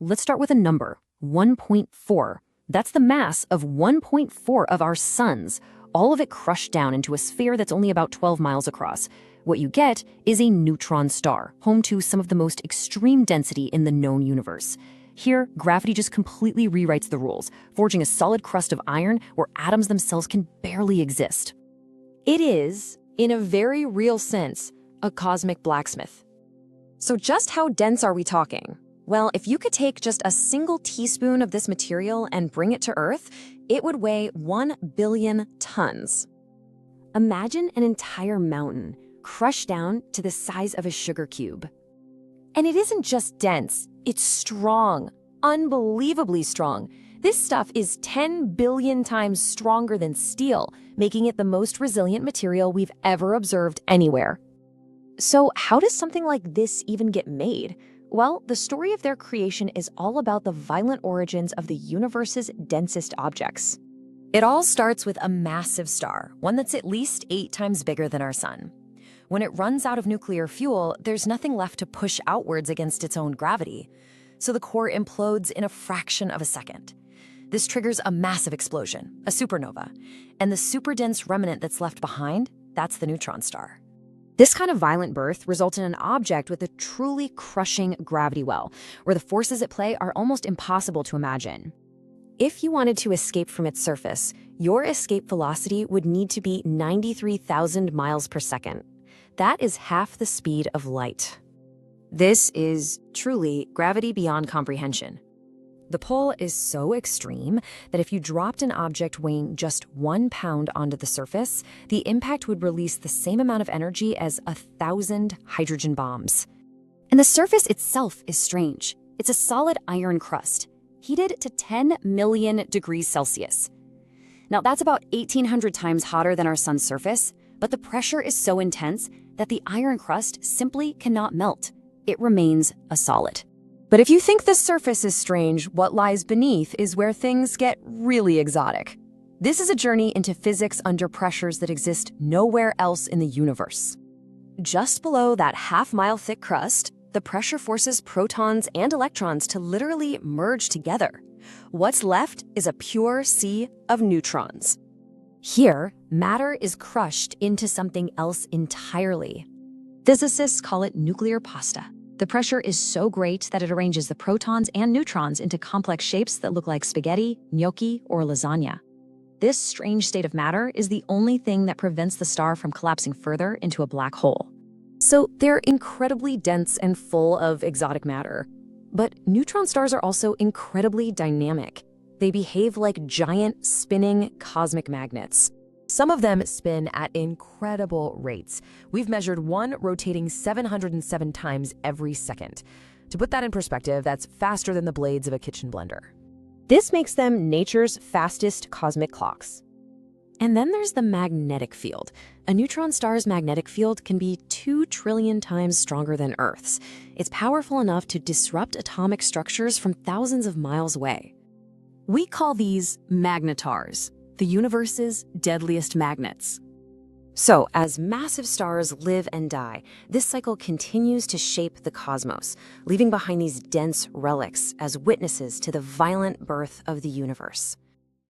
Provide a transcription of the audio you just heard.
let's start with a number, 1.4. That's the mass of 1.4 of our suns, all of it crushed down into a sphere that's only about 12 miles across. What you get is a neutron star, home to some of the most extreme density in the known universe. Here, gravity just completely rewrites the rules, forging a solid crust of iron where atoms themselves can barely exist. It is, in a very real sense, a cosmic blacksmith. So just how dense are we talking? Well, if you could take just a single teaspoon of this material and bring it to Earth, it would weigh 1 billion tons. Imagine an entire mountain crushed down to the size of a sugar cube. And it isn't just dense, it's strong, unbelievably strong. This stuff is 10 billion times stronger than steel, making it the most resilient material we've ever observed anywhere. So how does something like this even get made? Well, the story of their creation is all about the violent origins of the universe's densest objects. It all starts with a massive star, one that's at least 8 times bigger than our sun. When it runs out of nuclear fuel, there's nothing left to push outwards against its own gravity. So the core implodes in a fraction of a second. This triggers a massive explosion, a supernova. And the super-dense remnant that's left behind, that's the neutron star. This kind of violent birth results in an object with a truly crushing gravity well, where the forces at play are almost impossible to imagine. If you wanted to escape from its surface, your escape velocity would need to be 93,000 miles per second. That is half the speed of light. This is truly gravity beyond comprehension. The pull is so extreme that if you dropped an object weighing just 1 pound onto the surface, the impact would release the same amount of energy as 1,000 hydrogen bombs. And the surface itself is strange. It's a solid iron crust, heated to 10 million degrees Celsius. Now that's about 1,800 times hotter than our sun's surface, but the pressure is so intense that the iron crust simply cannot melt. It remains a solid. But if you think the surface is strange, what lies beneath is where things get really exotic. This is a journey into physics under pressures that exist nowhere else in the universe. Just below that half-mile thick crust, the pressure forces protons and electrons to literally merge together. What's left is a pure sea of neutrons. Here, matter is crushed into something else entirely. Physicists call it nuclear pasta. The pressure is so great that it arranges the protons and neutrons into complex shapes that look like spaghetti, gnocchi, or lasagna. This strange state of matter is the only thing that prevents the star from collapsing further into a black hole. So they're incredibly dense and full of exotic matter. But neutron stars are also incredibly dynamic. They behave like giant, spinning cosmic magnets. Some of them spin at incredible rates. We've measured one rotating 707 times every second. To put that in perspective, that's faster than the blades of a kitchen blender. This makes them nature's fastest cosmic clocks. And then there's the magnetic field. A neutron star's magnetic field can be 2 trillion times stronger than Earth's. It's powerful enough to disrupt atomic structures from thousands of miles away. We call these magnetars, the universe's deadliest magnets. So, as massive stars live and die, this cycle continues to shape the cosmos, leaving behind these dense relics as witnesses to the violent birth of the universe.